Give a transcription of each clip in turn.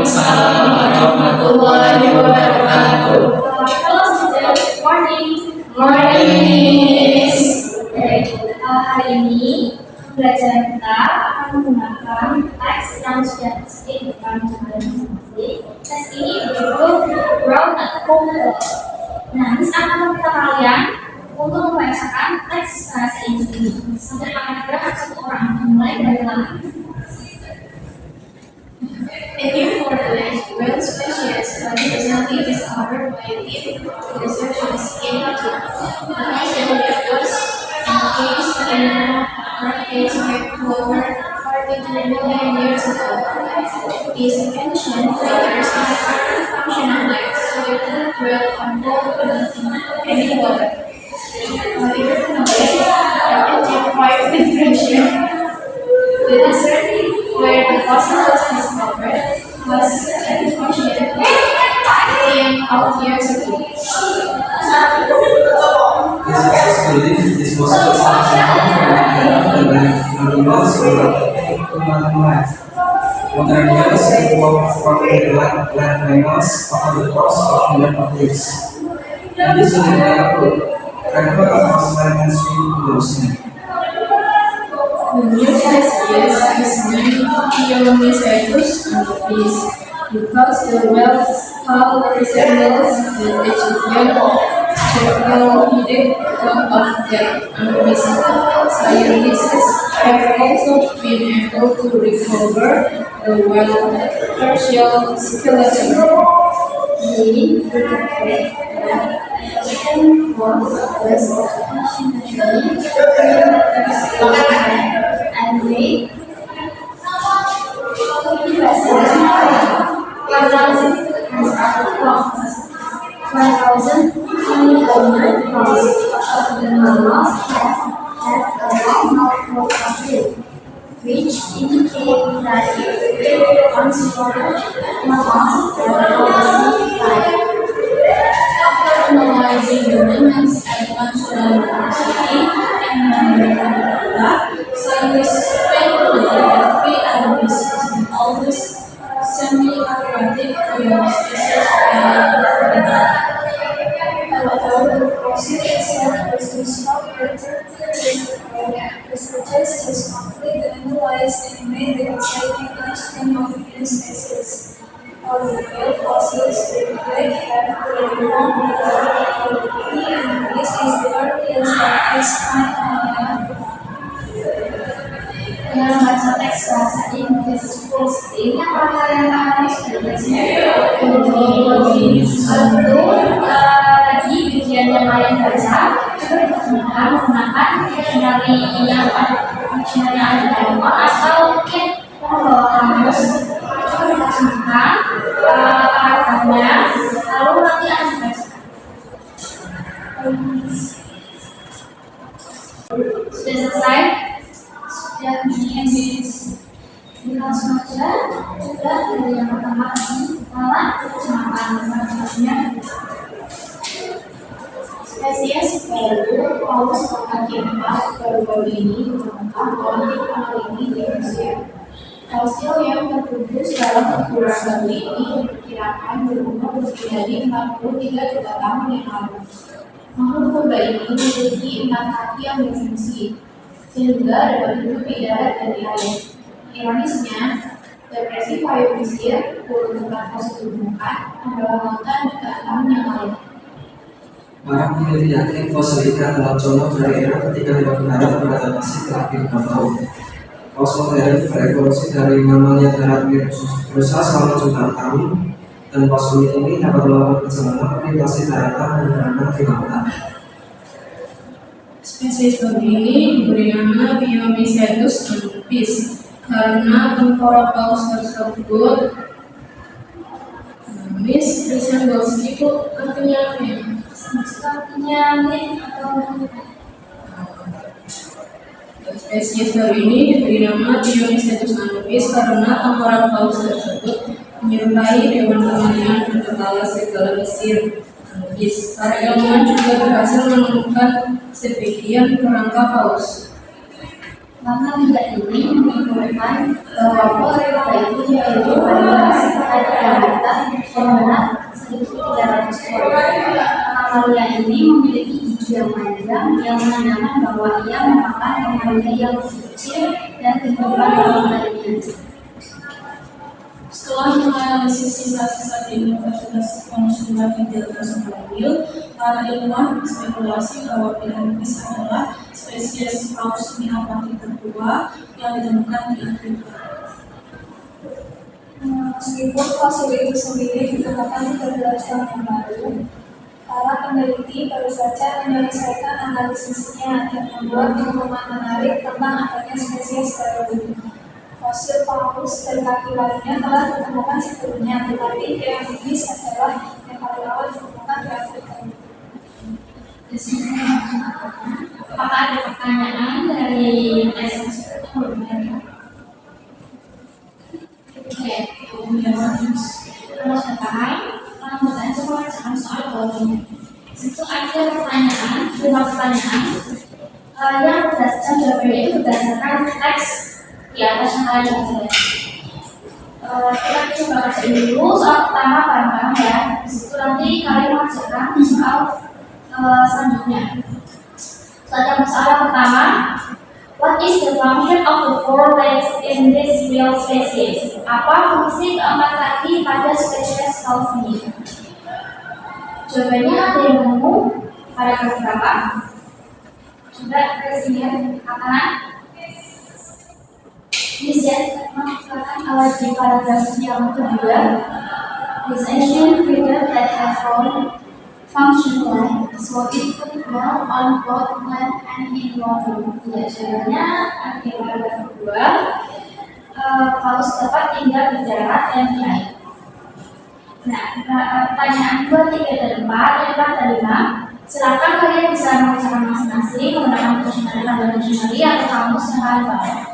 Waalaikumsalam warahmatullahi wabarakatuh. Hello students, morning. Morning. Hari ini pembelajaran kita akan menggunakan teks yang sudah disediakan di masing-masing. Teks ini berjudul Brown Combo. Nah, Miss akan meminta kalian untuk membacakan teks bahasa Inggris ini. Sampai akan satu orang mulai dari lama. A new formula well specialized but recently discovered by deep researchers in the was encased in rockets back to over 43 million years ago. This invention triggers a functional life so it will unfold in any water. Originally, identified differential. The desert where the fossil was discovered was unfortunately million of years ago. This belief this was functional from animals to human life. Modern years evolved from the land mammals over the course of millions of years. And this is the record of land swim to the ocean. The new species is named Piomicetus anopis because the whale's skull resembles the Egyptian cephalopoid of the anopis. Scientists have also been able to recover the whale partial skeleton. Jadi, which indicate that it considered mammals after analyzing the limits at National University and Manila, scientists found that P-Albis is the oldest semi-aquatic species on Earth. However, the fossil itself was discovered 30 years ago. Researchers has completely analyzed and made the exciting listing of many species. All the whale fossils like have been found probably, and this is the earliest of its kind on Earth. Yang baca teks bahasa Inggris full speed yang harus tadi bagian yang kalian baca coba menggunakan dictionary yang ada dalam atau mungkin membawa kamus coba diterjemahkan paragrafnya lalu nanti akan dibacakan. Sudah selesai? Sudah dilihat saja sudah dari yang pertama ini malah terjemahkan paragrafnya. Spesies baru Paus kaki 4 baru-baru ini ditemukan oleh tim peneliti di Mesir. Fosil yang terkubur dalam ukuran baru ini diperkirakan berumur lebih dari 43 juta tahun yang lalu. Makhluk purba ini memiliki 4 kaki yang berfungsi, sehingga dapat hidup di darat dan di air. Ironisnya, depresi payung Mesir, puluh tempat fosil ditemukan adalah lautan jutaan tahun yang lalu. Para peneliti yakin fosil ikan adalah contoh dari era ketika lewat darat beradaptasi ke akhir tahun. Paus modern berevolusi dari mamalia darat berusaha selama jutaan tahun, dan fosil ini dapat melakukan perjalanan melintasi daratan dan berenang di lautan. Spesies baru ini diberi nama Piomicetus anopis karena tengkorak paus tersebut resembles itu artinya apa ya? Artinya atau spesies baru ini diberi nama Piomicetus anopis karena tengkorak paus tersebut menyerupai hewan kemanian berkepala serigala Mesir. Para ilmuwan juga berhasil menemukan sebagian kerangka paus. Maka tidak ini menunjukkan bahwa pola itu yaitu pada bahagia yang kecil dan kehidupan dalam lainnya. Setelah menganalisis sisa-sisa di Universitas Konsulat Jenderal Sumatera, para ilmuwan berspekulasi bahwa Pirantis adalah spesies paus semi-apatit tertua yang ditemukan di Afrika. Meskipun fosil itu sendiri ditemukan 13 tahun yang lalu, para peneliti baru saja menyelesaikan analisisnya dan membuat pengumuman menarik tentang adanya spesies baru. Fosil paus dan kaki lainnya telah ditemukan sebelumnya, tetapi Pirantis adalah yang paling awal ditemukan di Afrika. Apakah ada pertanyaan dari tes sebelumnya? Oke, kalau sudah paham, langsung saja mengerjakan soal bawahnya. Itu ada pertanyaan, 5 pertanyaan yang berdasarkan jawabannya itu berdasarkan teks di atas yang kalian lihat. Kita coba kerjain dulu soal pertama bareng-bareng ya. Di situ nanti kalian mengerjakan soal selanjutnya. Soal pertama, what is the function of the four legs in this real species? Apa fungsi keempat kaki pada spesies paus ini? Jawabannya ada yang nemu pada kelas berapa? Coba presiden kanan. Bisa mengatakan awal di paragraf yang kedua. This ancient creature that has found function like so it could dwell on both land and in water. Ya, jawabannya ada di paragraf kedua. Paus dapat tinggal di darat dan di air. Nah, pertanyaan 2, 3, dan 4, 4 dan 5. Silakan kalian bisa mengerjakan masing-masing menggunakan dictionary atau kamus yang kalian bawa.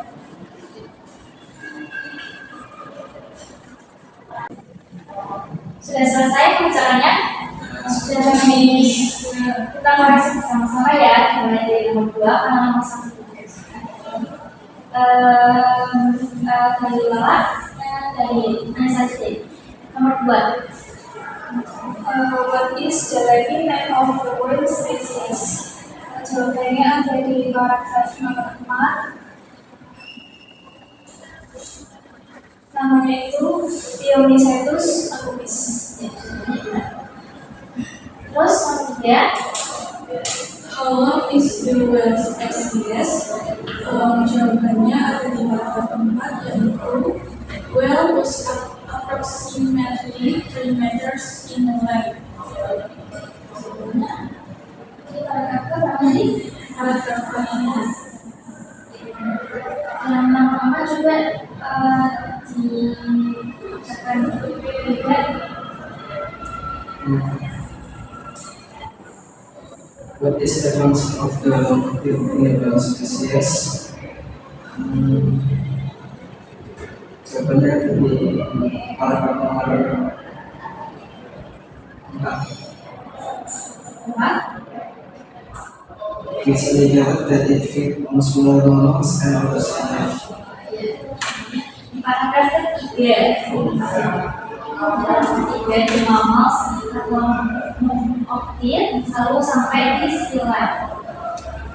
Sudah selesai pengerjaannya? Sudah finish. Kita koreksi bersama-sama ya, mulai dari nomor 2 ke nomor 1. Dari bawah, dari mana saja deh. Nomor 2. What is the Latin name of the word species? Jawabannya ada di paragraf nomor 4. Namanya itu Dionysius albus. Terus nomor 3. How long is the whale's existence? Jawabannya ada di paragraf 4, yaitu whale was approximately 3 meters in length. Ini paragraf berapa tadi? Paragraf 5. Yang pertama juga diucapkan juga. What is the function of the real species? Jawabannya ada di paragraf nomor 4. It's illegal that it feed on small mammals and other life. Paragraf ketiga. Di mammals atau octid selalu sampai di still life.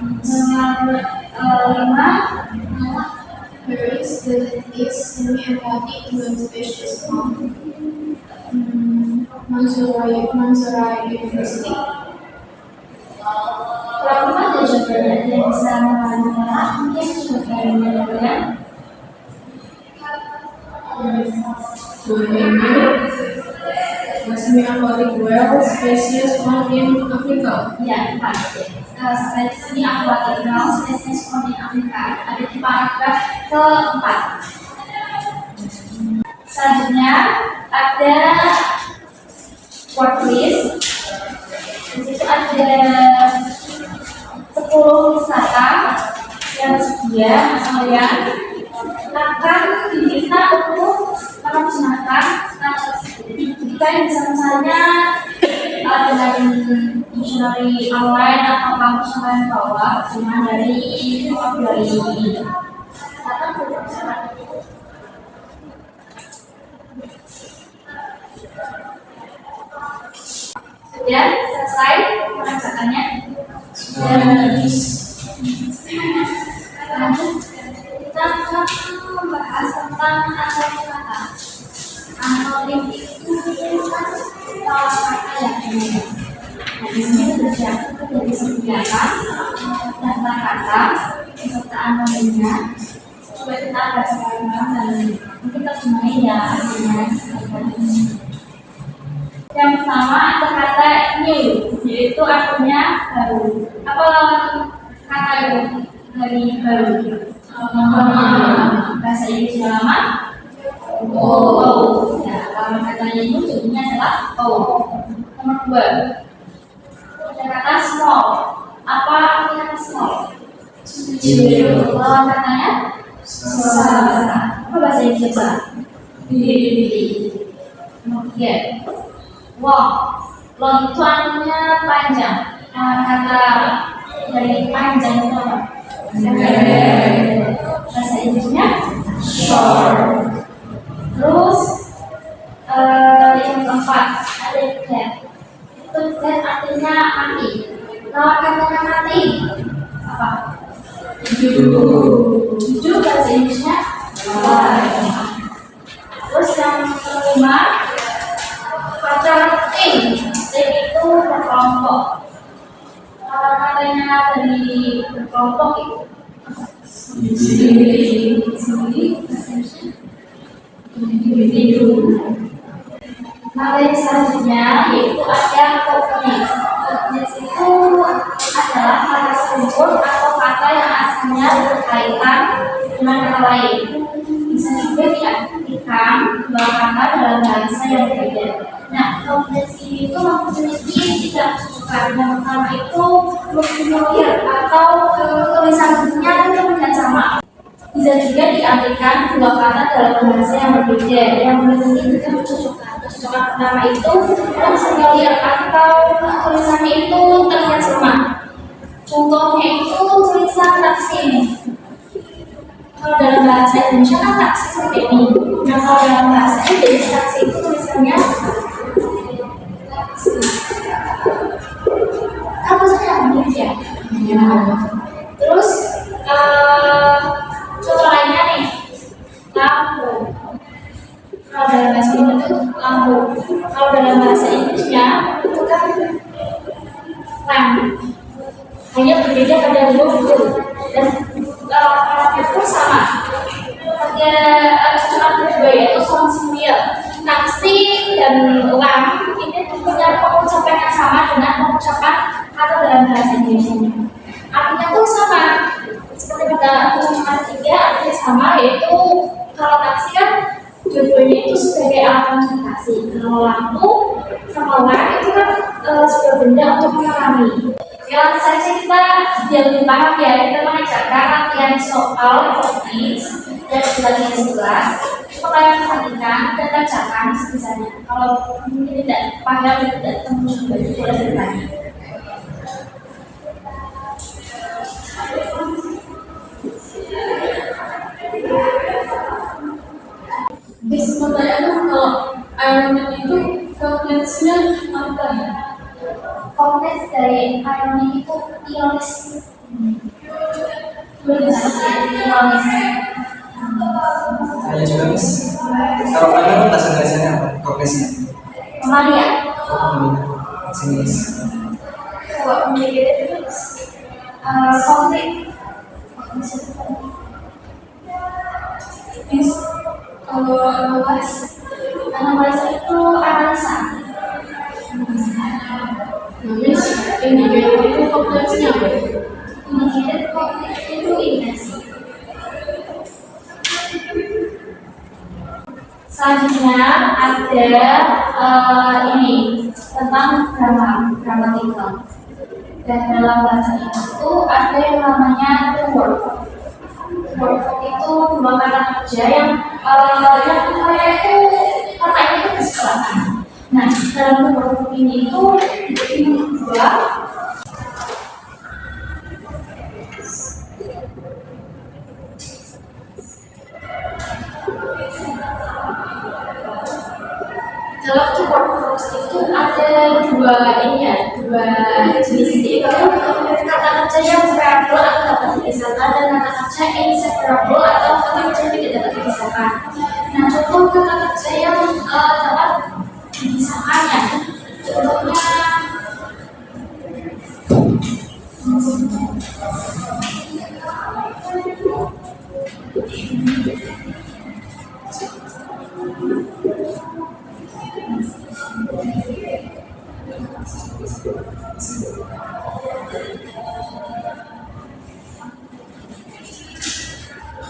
Nomor 5. Where is the semi-aquatic human species found? Mansorai University. Kurang ada jawabannya, ada yang bisa mengalami mungkin jawabannya ya. Semi-aquatic whale species found in Africa. Ya, 4. Sampai di sini aquatic whale spesies found in Afrika ada di paragraf ke-4. Selanjutnya ada word list. Di situ ada 10 wisata yang sedia kalian akan diminta untuk menerjemahkan jika yang bisa misalnya dengan dictionary online atau kamus yang kalian bawa cuma dari ini. Sudah selesai mengerjakannya? tentang asal kata. Anonim itu kan kata yang berbeda. Nah, di sini tercatat dari sediakan data kata beserta anonimnya. Coba kita baca bareng-bareng dan mungkin terjemahin ya artinya. Yang pertama ada kata new, yaitu artinya baru. Apa lawan kata dari baru? Bahasa Inggris lama. Oh. Ya, lawan katanya itu jadinya adalah oh. Nomor 2 ada kata small. Apa artinya kata small? Kecil. Lawan katanya besar. Apa bahasa Inggris besar? Nomor 3 long. Long itu artinya panjang. Kata dari panjang itu apa? Bahasa Inggrisnya short. Terus yang keempat ada dead. Itu dead artinya mati. Lawan katanya mati apa? Hidup bahasa Inggrisnya alive. Terus yang kelima kata tim itu berkelompok. Kalau katanya dari berkelompok itu sendiri individu. Nah, yang selanjutnya yaitu ada cognate. Cognate itu adalah kata sempurna atau kata yang asalnya berkaitan dengan kata lain. Bisa juga diartikan dua kata dalam bahasa yang berbeda. Nah, cognate ini itu memiliki tiga kesukaan. Yang pertama itu familiar atau tulisan bentuknya itu terlihat sama. Bisa juga diartikan dua kata dalam bahasa yang berbeda yang memiliki tiga kecocokan. Kecocokan pertama itu familiar atau tulisannya itu terlihat sama. Contohnya itu tulisan taksi. Kalau dalam bahasa Indonesia kan taksi seperti ini. Nah, kalau dalam bahasa Inggris taksi itu tulisannya taksi. Apa saja begitu ya? Terus contoh lainnya nih, lampu. Kalau dalam bahasa Indonesia itu lampu. Kalau dalam bahasa Inggrisnya itu kan lamp. Hanya berbeda pada huruf itu dan alatnya pun sama. Ada kecocokan kedua yaitu familiar. Taksi dan lamp ini punya pengucapan yang sama dengan pengucapan kata dalam bahasa Indonesia. Artinya pun sama. Seperti pada kecocokan ketiga artinya sama, yaitu kalau taksi kan dua-duanya itu sebagai alat transportasi. Kalau lampu sama lamp itu kan sebuah benda untuk menerangi. Ya, langsung saja kita biar lebih paham ya, kita mengajarkan latihan soal topis dan latihan 11. Coba kalian perhatikan dan bacakan sebisanya. Kalau mungkin tidak paham dan tidak ketemu boleh bertanya. Bisa pertanyaan kalau ironik itu cognate-nya apa ya? Kompleks dari ironi itu ironis. Ironis. Saya juga Miss. Kalau kalian bahasa Inggrisnya apa? Progresnya? Kemarin Bahasa Inggris. kalau memiliki terus konflik. Is kalau Analisa itu analisa. Miss indicator itu cognate-nya apa? Indikator konflik itu indikasi. Selanjutnya ada ini tentang gramatikal. Dan dalam bahasa itu ada yang namanya word. Word itu dua kata kerja yang pertama itu katanya itu kesalahan. Nah, dalam word ini itu dibagi dua. Dalam keyboard verbs itu ada dua jenis, yaitu kata kerja yang separable atau dapat dipisahkan dan kata kerja inseparable atau kata kerja yang tidak dapat dipisahkan. Nah, contoh kata kerja yang dapat dipisahkan ya, contohnya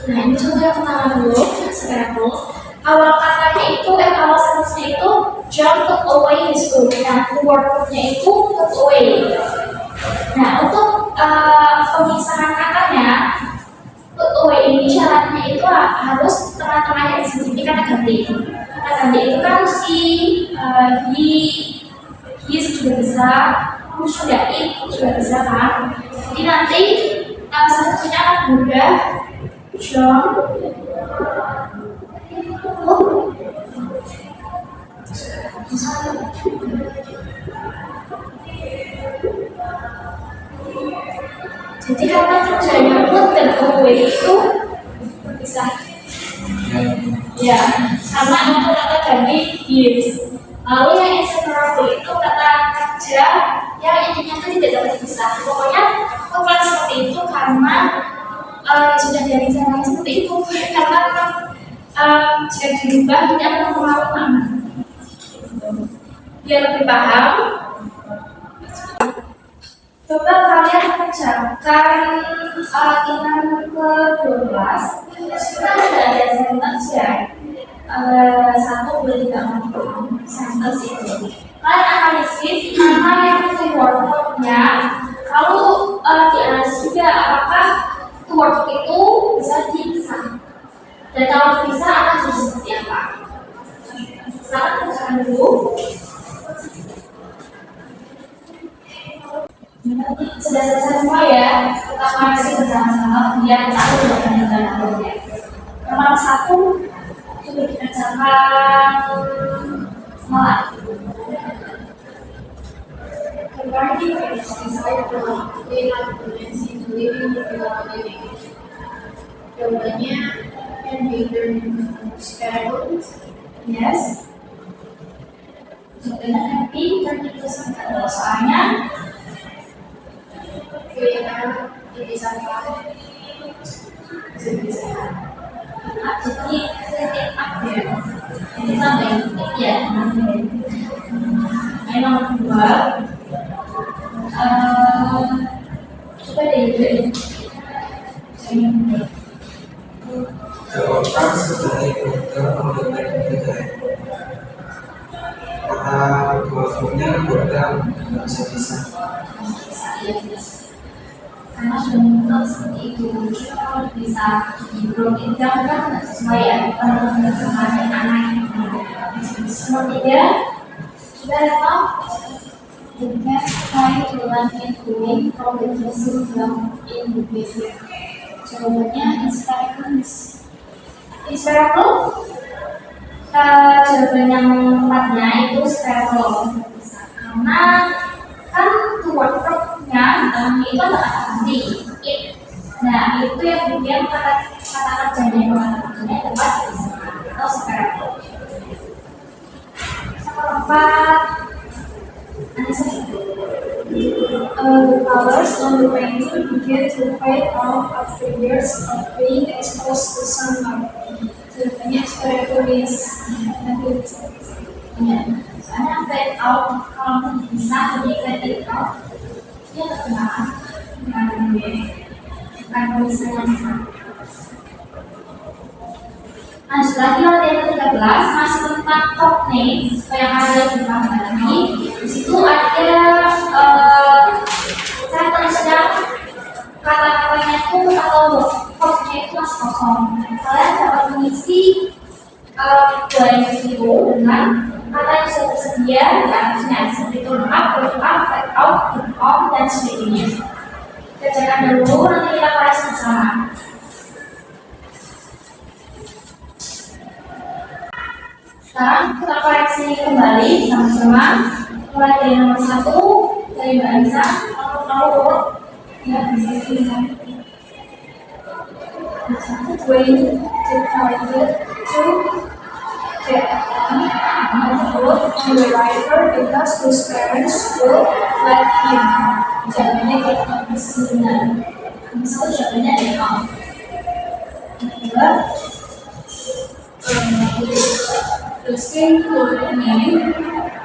nah ini contoh yang pertama dulu, separable. Awal katanya itu, awal sentence-nya itu John took away his book. Nah, word verb-nya itu took away. Nah, untuk pemisahan katanya, took away ini syaratnya itu harus tengah-tengahnya di sini kata ganti. Kata ganti itu kan si he, his juga bisa, who sudah it juga bisa kan. Jadi nanti satunya akan mudah. John jadi kata kerjanya put dan away itu bisa ya, sama itu kata ganti is. Lalu yang inseparable itu kata kerja yang intinya itu tidak dapat dipisah. Pokoknya bukan seperti itu karena sudah dari cara seperti itu karena jika dirubah tidak akan mempengaruhi makna. Biar lebih paham, coba kalian kerjakan latihan ke-12. Sebenarnya sudah ada sentence ya, 1, 2, 3, 4 sentence itu. Kalian analisis mana yang keyword verb-nya. Lalu dianalisis juga apakah keyword itu bisa dipisah. Dan kalau bisa akan jadi seperti apa? Sekarang kerjakan dulu. Sudah selesai semua ya? Kita masih bersama-sama biar tahu dengan namanya. Nomor 1 coba dikerjakan semalam. Regarding the desire to play influence in living without living. Jawabannya can be turned sparrows. Yes. Jawabannya happy dan itu sangat soalnya Kita dipisahkan. jadi kritik apa ya? Ini sampai kritik ya. Memang kedua coba deh Jawaban sebagai program pembelajaran kata keluarganya program nggak bisa karena sudah muncul seperti itu. Kalau bisa di-broken down kan nggak sesuai ya dengan anak. Nomor 3 sudah tahu the best way to learn and doing from the lesson learned in the behavior. Jawabannya inspirations. Inspirable. Jawaban yang keempatnya itu inspirable. Karena kan keyword verb-nya itu adalah kata ganti it. Nah itu yang kemudian kata kerjanya dapat disebut atau inspirable. Keempat, the colors on the painting begin to fade out after years of being exposed to sunlight. Jawabannya inspirable is soalnya fade out kalau bisa jadi fade out dia terkenal bukan misalnya. Lanjut lagi latihan 13 masih tentang cognate yang ada di belakang lagi. Di situ ada sentence yang kata-katanya itu atau verbnya itu masih kosong. Kalian dapat mengisi blank itu dengan kata yang sudah tersedia, artinya seperti itu lengkap, berlengkap, fade out, turn on, dan sebagainya. Kerjakan dulu, nanti kita bahas bersama. Sekarang kita koreksi kembali sama-sama. Mulai dari nomor 1 dari Mbak Anissa, nomor Ya, begitu ya. When decided to get on the road on the river because his parents will let him. Jawabannya kita kesenangan. Misal jawabannya adalah kedua, The steamboat man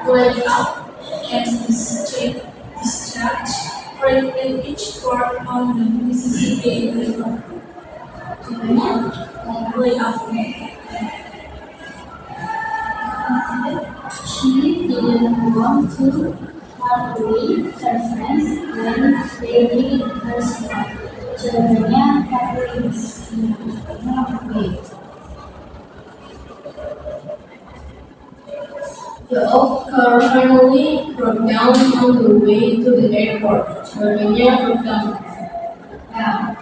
laid up and discharged freight in each port on the Mississippi River. jawabannya Lay up. she didn't want to marry her friends when they needed her support. Jawabannya Catherine's. The old car finally broke down on the way to the airport. Jawabannya breakdown. Ya,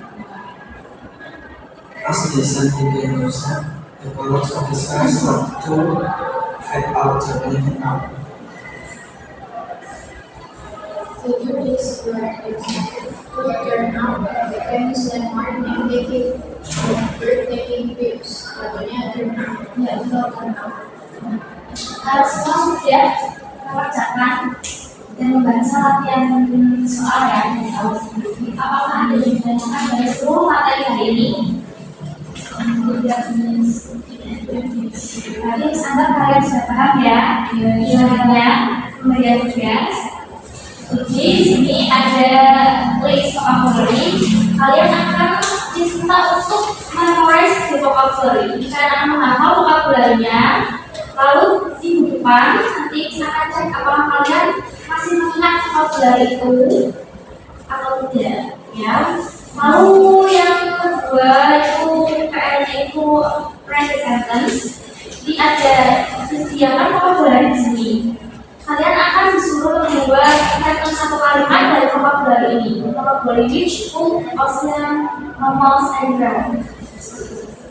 As the sun began to set, the colors of the sky started to fade out. Jawabannya fade out. The 2 days were expected to turn out at the famous landmark named taking breathtaking views. Jawabannya turn out. ya itu turn out. Kalau semua sudah mengerjakan dan membaca latihan soal ya dari awal sendiri, apakah ada yang ditanyakan dari seluruh materi hari ini? Tadi anggap kalian sudah paham ya jawabannya pemberian tugas. Di sini ada list vocabulary. Kalian akan diminta untuk memorize di vocabulary. Kalian akan menghafal vocabulary-nya. Lalu di minggu depan nanti saya akan cek apakah kalian masih mengingat vocabulary itu atau tidak, ya. Lalu yang kedua itu PR-nya itu write a sentence. Jadi ada disediakan vocabulary di sini. Kalian akan disuruh membuat sentence satu kalimat dari vocabulary ini. Vocabulary which, whom, ocean, mammals, and ground.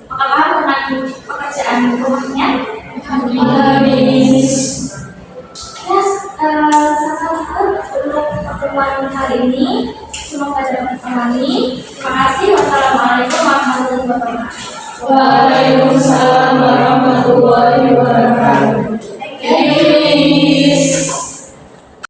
Apakah dengan pekerjaan rumahnya? Habis.